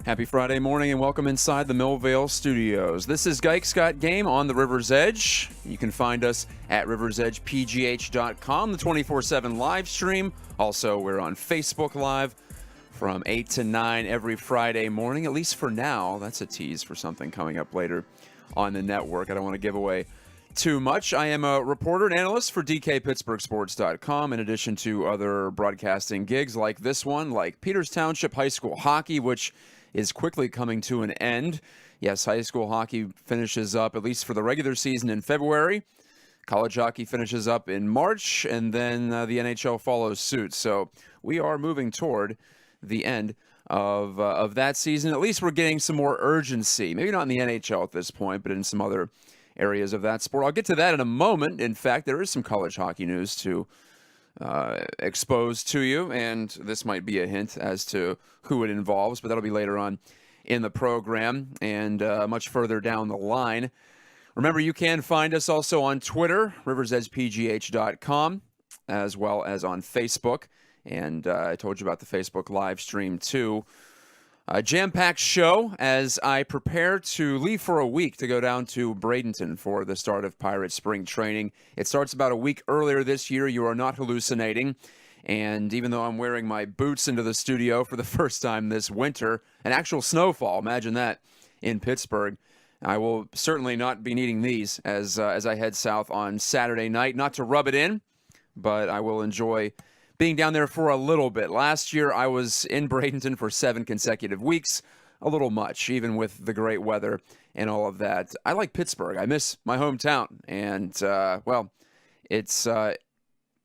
Happy Friday morning and welcome inside the Millvale Studios. This is Geik's Got Game on the River's Edge. You can find us at riversedgepgh.com, the 24/7 live stream. Also, we're on Facebook Live from 8 to 9 every Friday morning, at least for now. That's a tease for something coming up later on the network. I don't want to give away too much. I am a reporter and analyst for DKPittsburghSports.com, in addition to other broadcasting gigs like this one, like Peters Township High School Hockey, which is quickly coming to an end. Yes, high school hockey finishes up, at least for the regular season, in February. College hockey finishes up in March, and then the NHL follows suit. So we are moving toward the end of that season. At least we're getting some more urgency. Maybe not in the NHL at this point, but in some other areas of that sport. I'll get to that in a moment. In fact, there is some college hockey news to expose to you, and this might be a hint as to who it involves, but that'll be later on in the program and much further down the line. Remember, you can find us also on Twitter, riversedgepgh.com, as well as on Facebook, and I told you about the Facebook live stream too. A jam-packed show as I prepare to leave for a week to go down to Bradenton for the start of Pirate Spring Training. It starts about a week earlier this year. You are not hallucinating. And even though I'm wearing my boots into the studio for the first time this winter, an actual snowfall, imagine that, in Pittsburgh, I will certainly not be needing these as I head south on Saturday night. Not to rub it in, but I will enjoy being down there for a little bit. Last year, I was in Bradenton for 7 consecutive weeks. A little much, even with the great weather and all of that. I like Pittsburgh. I miss my hometown. And, well, it's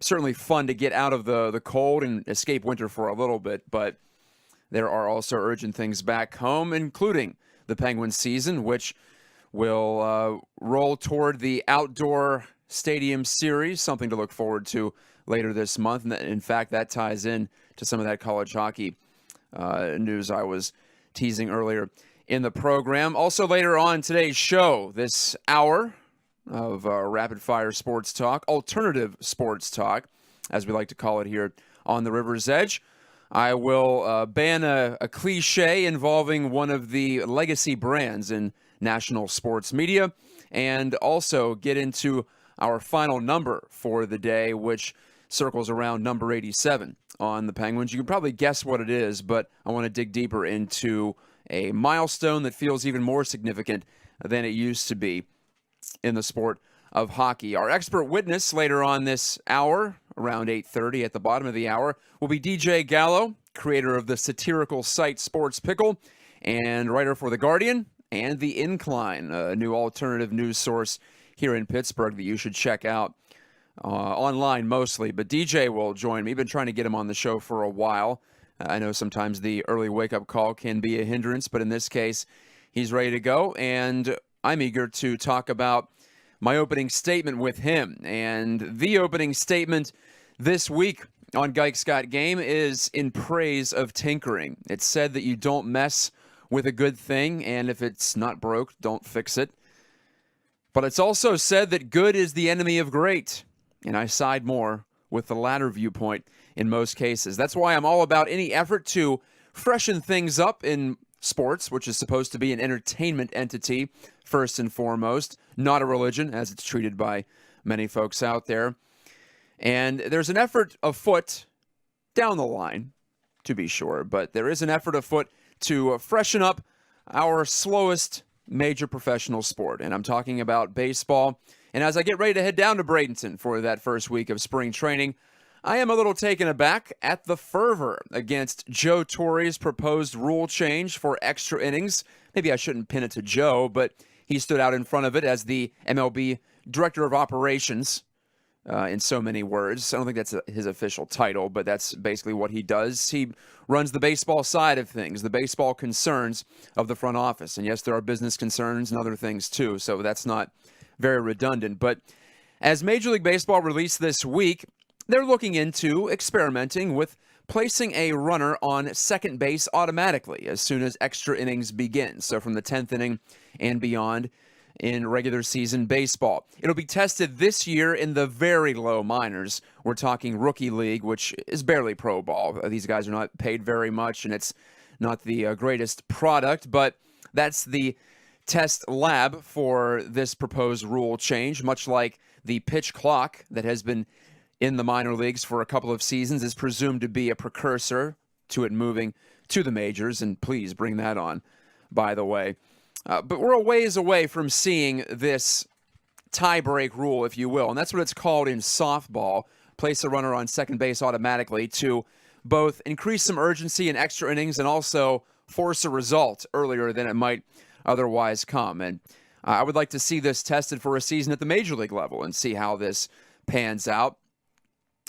certainly fun to get out of the cold and escape winter for a little bit. But there are also urgent things back home, including the Penguins season, which will roll toward the outdoor stadium series, something to look forward to later this month. And in fact, that ties in to some of that college hockey news I was teasing earlier in the program. Also later on today's show, this hour of rapid fire sports talk, alternative sports talk, as we like to call it here on the River's Edge, I will ban a cliche involving one of the legacy brands in national sports media, and also get into our final number for the day, which circles around number 87 on the Penguins. You can probably guess what it is, but I want to dig deeper into a milestone that feels even more significant than it used to be in the sport of hockey. Our expert witness later on this hour, around 8:30 at the bottom of the hour, will be DJ Gallo, creator of the satirical site Sports Pickle and writer for The Guardian and The Incline, a new alternative news source here in Pittsburgh that you should check out. Online mostly, but DJ will join me. Been trying to get him on the show for a while. I know sometimes the early wake-up call can be a hindrance, but in this case, he's ready to go, and I'm eager to talk about my opening statement with him. And the opening statement this week on Geik's Got Game is in praise of tinkering. It's said that you don't mess with a good thing, and if it's not broke, don't fix it. But it's also said that good is the enemy of great. And I side more with the latter viewpoint in most cases. That's why I'm all about any effort to freshen things up in sports, which is supposed to be an entertainment entity, first and foremost, not a religion, as it's treated by many folks out there. And there's an effort afoot down the line, to be sure, but there is an effort afoot to freshen up our slowest major professional sport. And I'm talking about baseball. And as I get ready to head down to Bradenton for that first week of spring training, I am a little taken aback at the fervor against Joe Torre's proposed rule change for extra innings. Maybe I shouldn't pin it to Joe, but he stood out in front of it as the MLB Director of Operations, in so many words. I don't think that's his official title, but that's basically what he does. He runs the baseball side of things, the baseball concerns of the front office. And yes, there are business concerns and other things too, so that's not very redundant. But as Major League Baseball released this week, they're looking into experimenting with placing a runner on second base automatically as soon as extra innings begin. So from the 10th inning and beyond in regular season baseball. It'll be tested this year in the very low minors. We're talking rookie league, which is barely pro ball. These guys are not paid very much, and it's not the greatest product, but that's the test lab for this proposed rule change, much like the pitch clock that has been in the minor leagues for a couple of seasons is presumed to be a precursor to it moving to the majors, and please bring that on, by the way. But we're a ways away from seeing this tie-break rule, if you will, and that's what it's called in softball. Place a runner on second base automatically to both increase some urgency in extra innings and also force a result earlier than it might otherwise come. And I would like to see this tested for a season at the major league level and see how this pans out.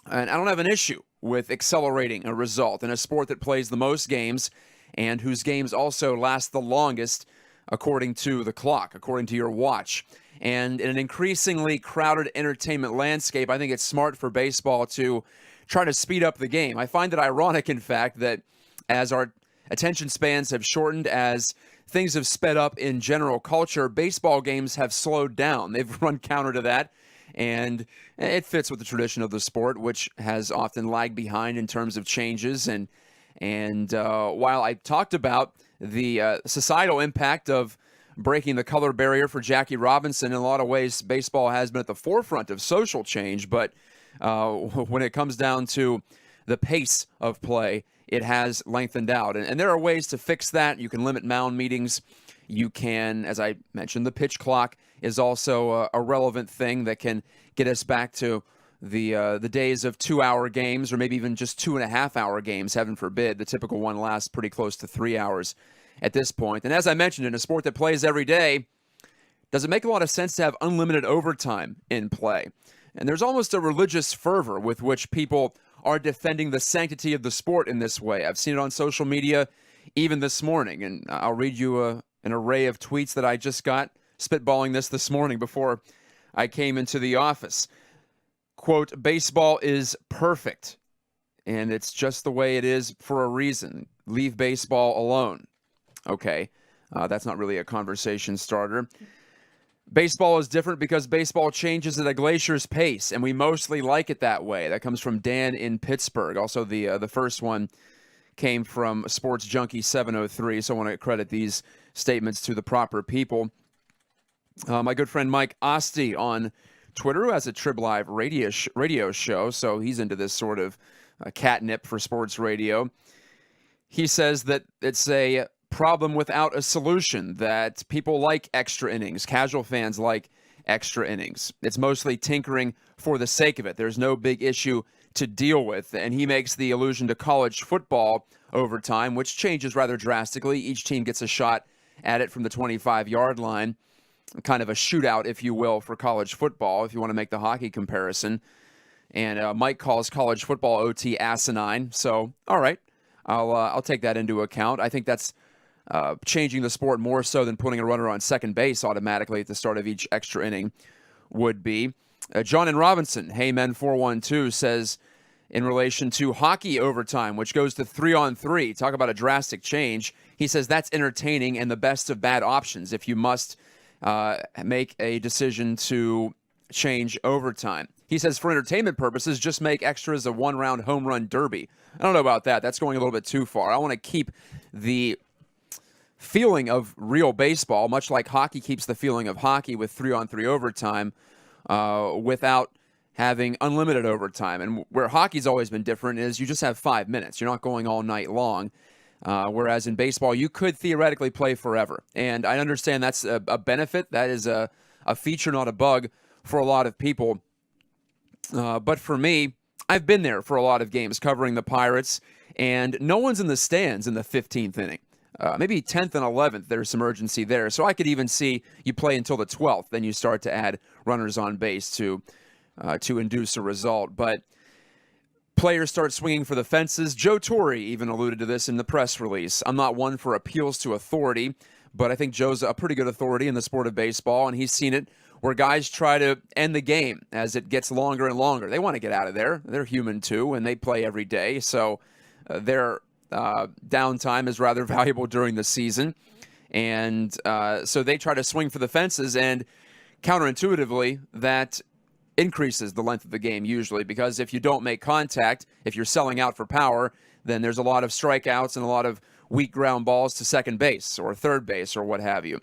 And I don't have an issue with accelerating a result in a sport that plays the most games and whose games also last the longest according to the clock, according to your watch. And in an increasingly crowded entertainment landscape, I think it's smart for baseball to try to speed up the game. I find it ironic, in fact, that as our attention spans have shortened, as things have sped up in general culture, baseball games have slowed down. They've run counter to that, and it fits with the tradition of the sport, which has often lagged behind in terms of changes. And while I talked about the societal impact of breaking the color barrier for Jackie Robinson, in a lot of ways, baseball has been at the forefront of social change, but when it comes down to the pace of play, it has lengthened out. And there are ways to fix that. You can limit mound meetings. You can, as I mentioned, the pitch clock is also a relevant thing that can get us back to the days of 2-hour games, or maybe even just 2.5-hour games, heaven forbid. The typical one lasts pretty close to 3 hours at this point. And as I mentioned, in a sport that plays every day, does it make a lot of sense to have unlimited overtime in play? And there's almost a religious fervor with which people are defending the sanctity of the sport in this way. I've seen it on social media even this morning, and I'll read you an array of tweets that I just got spitballing this morning before I came into the office. Quote, "Baseball is perfect, and it's just the way it is for a reason. Leave baseball alone." Okay, that's not really a conversation starter. "Baseball is different because baseball changes at a glacier's pace, and we mostly like it that way." That comes from Dan in Pittsburgh. Also, the first one came from Sports Junkie 703, so I want to credit these statements to the proper people. My good friend Mike Osti on Twitter, who has a Trib Live radio show, so he's into this sort of catnip for sports radio. He says that it's a problem without a solution, that people like extra innings. Casual fans like extra innings. It's mostly tinkering for the sake of it. There's no big issue to deal with. And he makes the allusion to college football overtime, which changes rather drastically. Each team gets a shot at it from the 25-yard line. Kind of a shootout, if you will, for college football, if you want to make the hockey comparison. And Mike calls college football OT asinine. So, all right, I'll take that into account. I think that's changing the sport more so than putting a runner on second base automatically at the start of each extra inning would be. John in Robinson, Heymen 412, says in relation to hockey overtime, which goes to 3-on-3, talk about a drastic change. He says that's entertaining and the best of bad options if you must make a decision to change overtime. He says for entertainment purposes, just make extras a one-round home run derby. I don't know about that. That's going a little bit too far. I want to keep the feeling of real baseball, much like hockey keeps the feeling of hockey with 3-on-3 overtime, without having unlimited overtime. And where hockey's always been different is you just have 5 minutes. You're not going all night long. Whereas in baseball, you could theoretically play forever. And I understand that's a benefit. That is a feature, not a bug, for a lot of people. But for me, I've been there for a lot of games covering the Pirates, and no one's in the stands in the 15th inning. Maybe 10th and 11th, there's some urgency there. So I could even see you play until the 12th, then you start to add runners on base to induce a result. But players start swinging for the fences. Joe Torre even alluded to this in the press release. I'm not one for appeals to authority, but I think Joe's a pretty good authority in the sport of baseball, and he's seen it where guys try to end the game as it gets longer and longer. They want to get out of there. They're human too, and they play every day. So their downtime is rather valuable during the season. And so they try to swing for the fences, and counterintuitively, that increases the length of the game usually, because if you don't make contact, if you're selling out for power, then there's a lot of strikeouts and a lot of weak ground balls to second base or third base or what have you.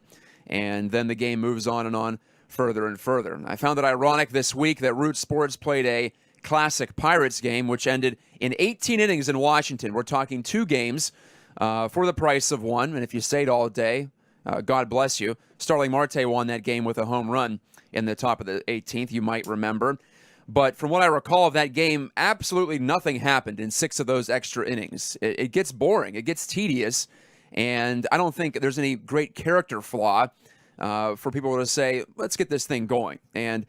And then the game moves on and on further and further. I found it ironic this week that Root Sports played a classic Pirates game, which ended in 18 innings in Washington. We're talking 2 games for the price of 1. And if you stayed all day, God bless you. Starling Marte won that game with a home run in the top of the 18th, you might remember. But from what I recall of that game, absolutely nothing happened in 6 of those extra innings. It gets boring. It gets tedious. And I don't think there's any great character flaw for people to say, let's get this thing going. And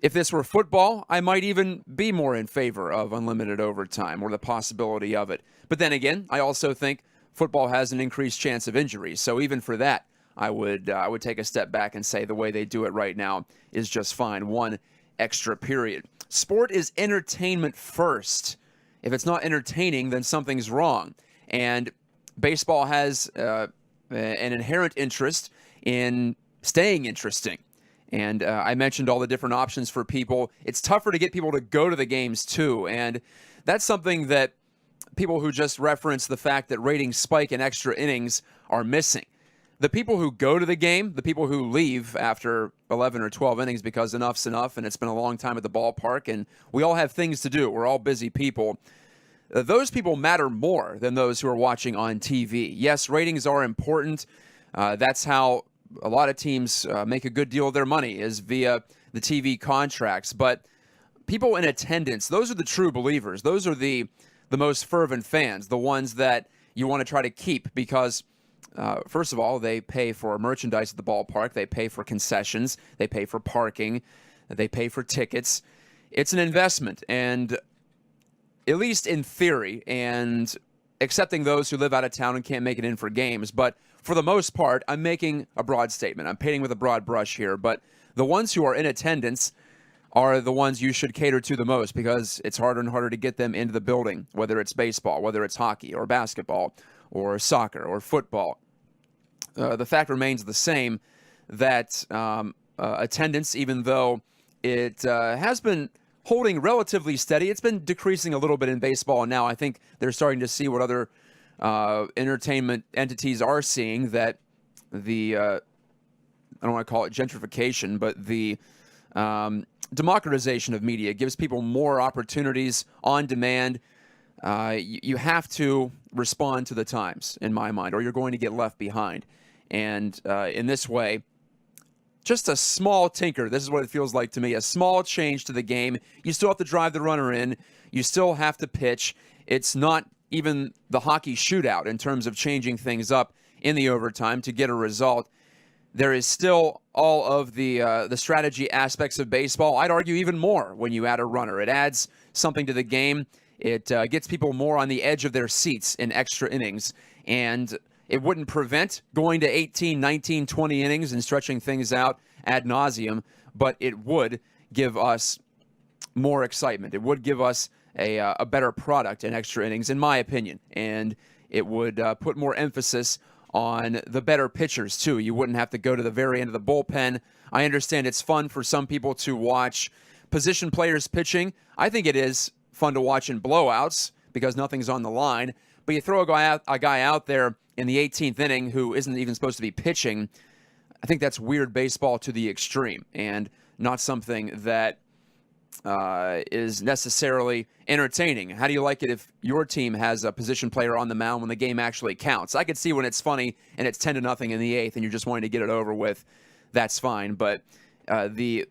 if this were football, I might even be more in favor of unlimited overtime or the possibility of it. But then again, I also think football has an increased chance of injury. So even for that, I would take a step back and say the way they do it right now is just fine. 1 extra period. Sport is entertainment first. If it's not entertaining, then something's wrong. And baseball has an inherent interest in staying interesting. And I mentioned all the different options for people. It's tougher to get people to go to the games, too. And that's something that people who just reference the fact that ratings spike in extra innings are missing. The people who go to the game, the people who leave after 11 or 12 innings because enough's enough and it's been a long time at the ballpark and we all have things to do. We're all busy people. Those people matter more than those who are watching on TV. Yes, ratings are important. That's how a lot of teams make a good deal of their money is via the TV contracts. But people in attendance, those are the true believers. Those are the most fervent fans, the ones that you want to try to keep because, first of all, they pay for merchandise at the ballpark. They pay for concessions. They pay for parking. They pay for tickets. It's an investment. And at least in theory, and accepting those who live out of town and can't make it in for games, but for the most part, I'm making a broad statement. I'm painting with a broad brush here, but the ones who are in attendance are the ones you should cater to the most because it's harder and harder to get them into the building, whether it's baseball, whether it's hockey or basketball or soccer or football. The fact remains the same that attendance, even though it has been holding relatively steady, it's been decreasing a little bit in baseball. And now I think they're starting to see what other entertainment entities are seeing, that the, I don't want to call it gentrification, but the democratization of media gives people more opportunities on demand. You have to respond to the times, in my mind, or you're going to get left behind. And in this way, just a small tinker, this is what it feels like to me, a small change to the game. You still have to drive the runner in. You still have to pitch. It's not even the hockey shootout in terms of changing things up in the overtime to get a result. There is still all of the strategy aspects of baseball. I'd argue even more when you add a runner. It adds something to the game. It gets people more on the edge of their seats in extra innings. And it wouldn't prevent going to 18, 19, 20 innings and stretching things out ad nauseum, but it would give us more excitement. It would give us a better product in extra innings, in my opinion. And it would put more emphasis on the better pitchers, too. You wouldn't have to go to the very end of the bullpen. I understand it's fun for some people to watch position players pitching. I think it is fun to watch in blowouts because nothing's on the line. But you throw a guy out there in the 18th inning who isn't even supposed to be pitching, I think that's weird baseball to the extreme and not something that is necessarily entertaining. How do you like it if your team has a position player on the mound when the game actually counts? I could see when it's funny and it's 10-0 in the 8th and you're just wanting to get it over with. That's fine. But the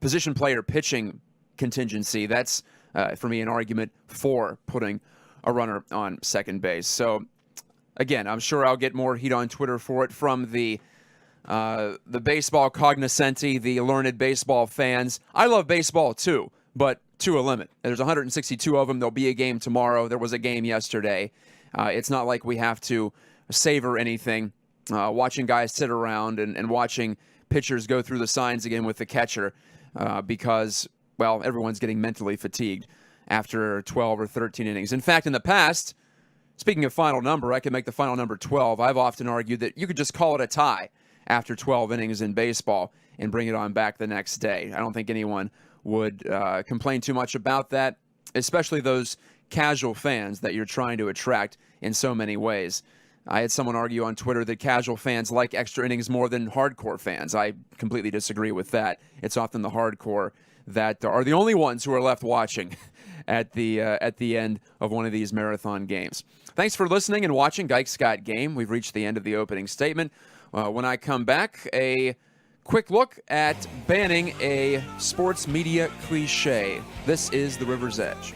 position player pitching contingency, that's, for me, an argument for putting a runner on second base. So, again, I'm sure I'll get more heat on Twitter for it from the baseball cognoscenti, the learned baseball fans. I love baseball too, but to a limit. There's 162 of them. There'll be a game tomorrow. There was a game yesterday. It's not like we have to savor anything. Watching guys sit around and watching pitchers go through the signs again with the catcher because, well, everyone's getting mentally fatigued after 12 or 13 innings. In fact, in the past, speaking of final number, I can make the final number 12. I've often argued that you could just call it a tie after 12 innings in baseball and bring it on back the next day. I don't think anyone would complain too much about that, especially those casual fans that you're trying to attract in so many ways. I had someone argue on Twitter that casual fans like Extra Innings more than hardcore fans. I completely disagree with that. It's often the hardcore that are the only ones who are left watching at the end of one of these marathon games. Thanks for listening and watching Gike's Got Game. We've reached the end of the opening statement. When I come back, a quick look at banning a sports media cliche. This is the River's Edge.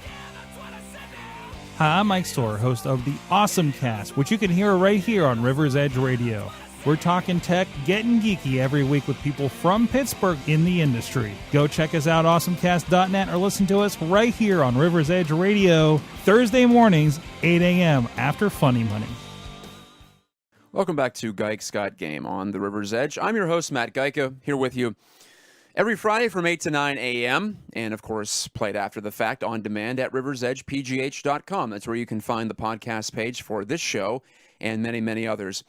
Hi, I'm Mike Storer, host of the Awesome Cast, which you can hear right here on River's Edge Radio. We're talking tech, getting geeky every week with people from Pittsburgh in the industry. Go check us out, awesomecast.net, or listen to us right here on River's Edge Radio, Thursday mornings, 8 a.m. after Funny Money. Welcome back to Gike's Got Game on the River's Edge. I'm your host, Matt Geica, here with you every Friday from 8 to 9 a.m., and of course, played after the fact on demand at riversedgepgh.com. That's where you can find the podcast page for this show and many, many others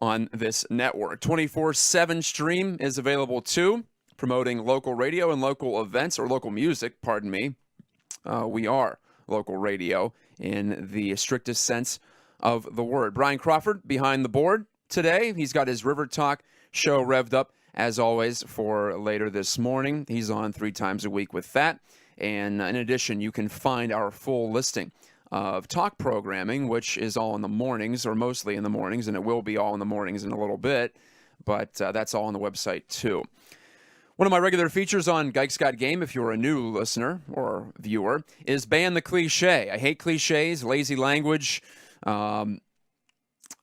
on this network. 24/7 stream is available too, promoting local radio and local events, or local music, pardon me. We are local radio in the strictest sense of the word. Brian Crawford behind the board today. He's got his River Talk show revved up, as always, for later this morning. He's on 3 times a week with that. And in addition, you can find our full listing of talk programming, which is all in the mornings, or mostly in the mornings, and it will be all in the mornings in a little bit, but that's all on the website too. One of my regular features on Gike's Got Game, if you're a new listener or viewer, is Ban the Cliche. I hate cliches, lazy language,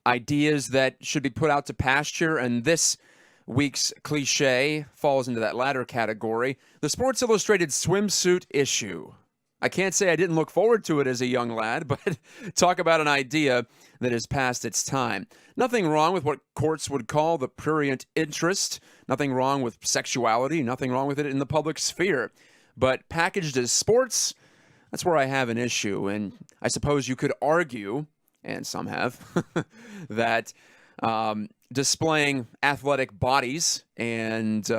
ideas that should be put out to pasture, and this week's cliche falls into that latter category. The Sports Illustrated swimsuit issue. I can't say I didn't look forward to it as a young lad, but talk about an idea that has passed its time. Nothing wrong with what courts would call the prurient interest. Nothing wrong with sexuality. Nothing wrong with it in the public sphere. But packaged as sports, that's where I have an issue. And I suppose you could argue, and some have, that displaying athletic bodies and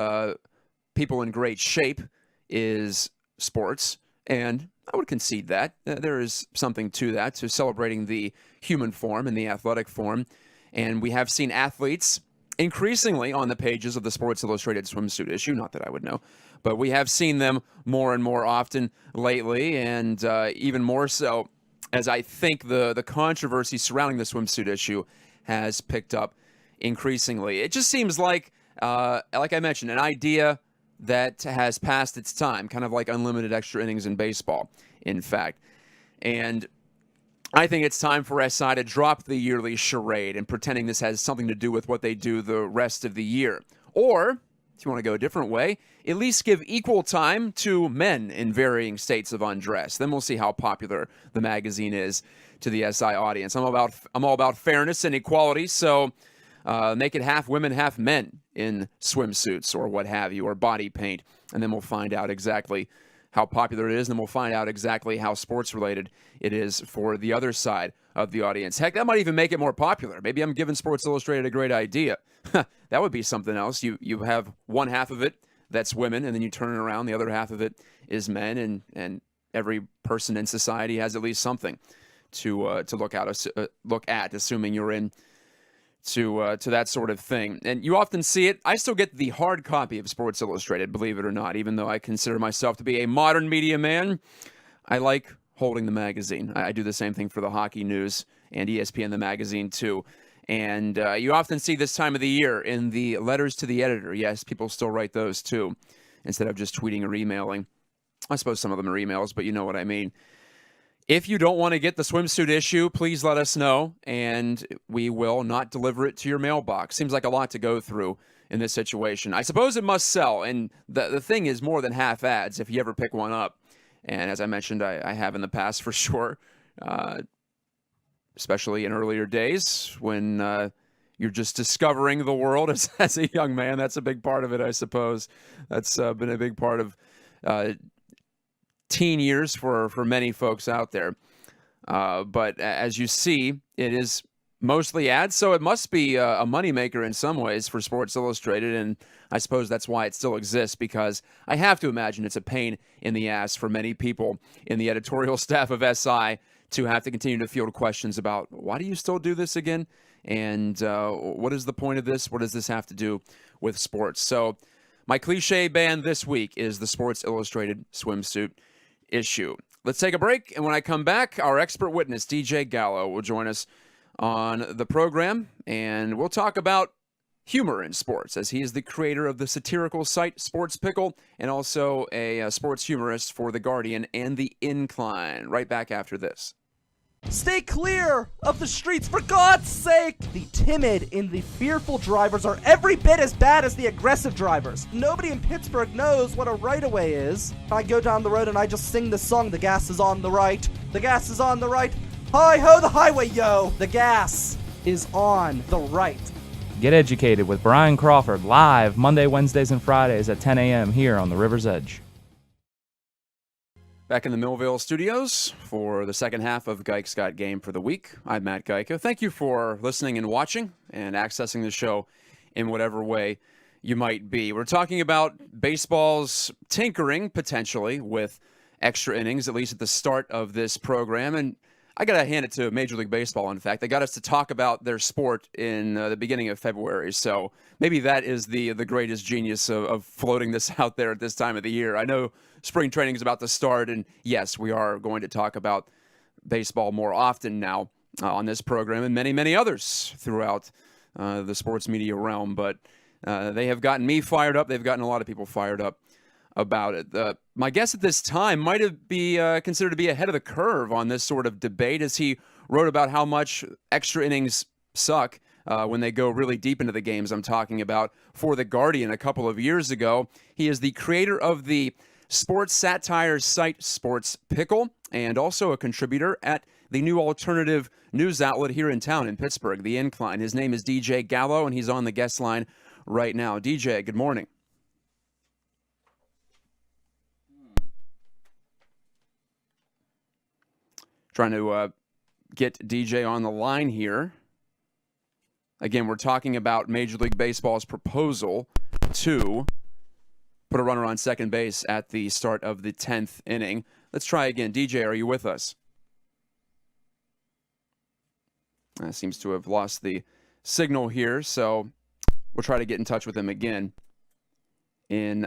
people in great shape is sports. And I would concede that. There is something to that, to celebrating the human form and the athletic form. And we have seen athletes increasingly on the pages of the Sports Illustrated swimsuit issue, not that I would know, but we have seen them more and more often lately, and even more so as I think the controversy surrounding the swimsuit issue has picked up increasingly. It just seems like I mentioned, an idea that has passed its time, kind of like unlimited extra innings in baseball, in fact. And I think it's time for SI to drop the yearly charade and pretending this has something to do with what they do the rest of the year. Or, if you want to go a different way, at least give equal time to men in varying states of undress. Then we'll see how popular the magazine is to the SI audience. I'm all about fairness and equality, so make it half women, half men in swimsuits or what have you, or body paint, and then we'll find out exactly how popular it is, and then we'll find out exactly how sports-related it is for the other side of the audience. Heck, that might even make it more popular. Maybe I'm giving Sports Illustrated a great idea. That would be something else. You have one half of it that's women, and then you turn it around, the other half of it is men, and every person in society has at least something to look at, assuming you're in to that sort of thing. And you often see it. I still get the hard copy of Sports Illustrated, believe it or not, even though I consider myself to be a modern media man. I like holding the magazine. I do the same thing for the hockey news and ESPN, the magazine, too. And you often see this time of the year in the letters to the editor. Yes, people still write those, too, instead of just tweeting or emailing. I suppose some of them are emails, but you know what I mean. If you don't want to get the swimsuit issue, please let us know, and we will not deliver it to your mailbox. Seems like a lot to go through in this situation. I suppose it must sell, and the thing is more than half ads if you ever pick one up. And as I mentioned, I have in the past for sure, especially in earlier days when you're just discovering the world as a young man. That's a big part of it, I suppose. That's been a big part of teen years for many folks out there. But as you see, it is mostly ads, so it must be a moneymaker in some ways for Sports Illustrated, and I suppose that's why it still exists, because I have to imagine it's a pain in the ass for many people in the editorial staff of SI to have to continue to field questions about, why do you still do this again? And what is the point of this? What does this have to do with sports? So my cliche band this week is the Sports Illustrated swimsuit issue. Let's take a break, and when I come back, our expert witness, DJ Gallo, will join us on the program, and we'll talk about humor in sports, as he is the creator of the satirical site Sports Pickle and also a sports humorist for The Guardian and The Incline. Right back after this. Stay clear of the streets, for God's sake! The timid and the fearful drivers are every bit as bad as the aggressive drivers. Nobody in Pittsburgh knows what a right-of-way is. I go down the road and I just sing this song, the gas is on the right, the gas is on the right. Hi-ho the highway, yo! The gas is on the right. Get educated with Brian Crawford, live Monday, Wednesdays, and Fridays at 10 a.m. here on the River's Edge. Back in the Millvale studios for the second half of Geick's Got Game for the week. I'm Matt Geico. Thank you for listening and watching and accessing the show in whatever way you might be. We're talking about baseball's tinkering, potentially, with extra innings, at least at the start of this program. And I got to hand it to Major League Baseball, in fact. They got us to talk about their sport in the beginning of February. So maybe that is the greatest genius of floating this out there at this time of the year. I know spring training is about to start, and yes, we are going to talk about baseball more often now on this program and many, many others throughout the sports media realm. But they have gotten me fired up. They've gotten a lot of people fired up about it. My guess at this time might be considered to be ahead of the curve on this sort of debate, as he wrote about how much extra innings suck when they go really deep into the games I'm talking about for The Guardian a couple of years ago. He is the creator of the sports satire site Sports Pickle and also a contributor at the new alternative news outlet here in town in Pittsburgh, The Incline. His name is DJ Gallo, and he's on the guest line right now. DJ, good morning. Trying to get DJ on the line here. Again, we're talking about Major League Baseball's proposal to put a runner on second base at the start of the 10th inning. Let's try again. DJ, are you with us? Seems to have lost the signal here, so we'll try to get in touch with him again in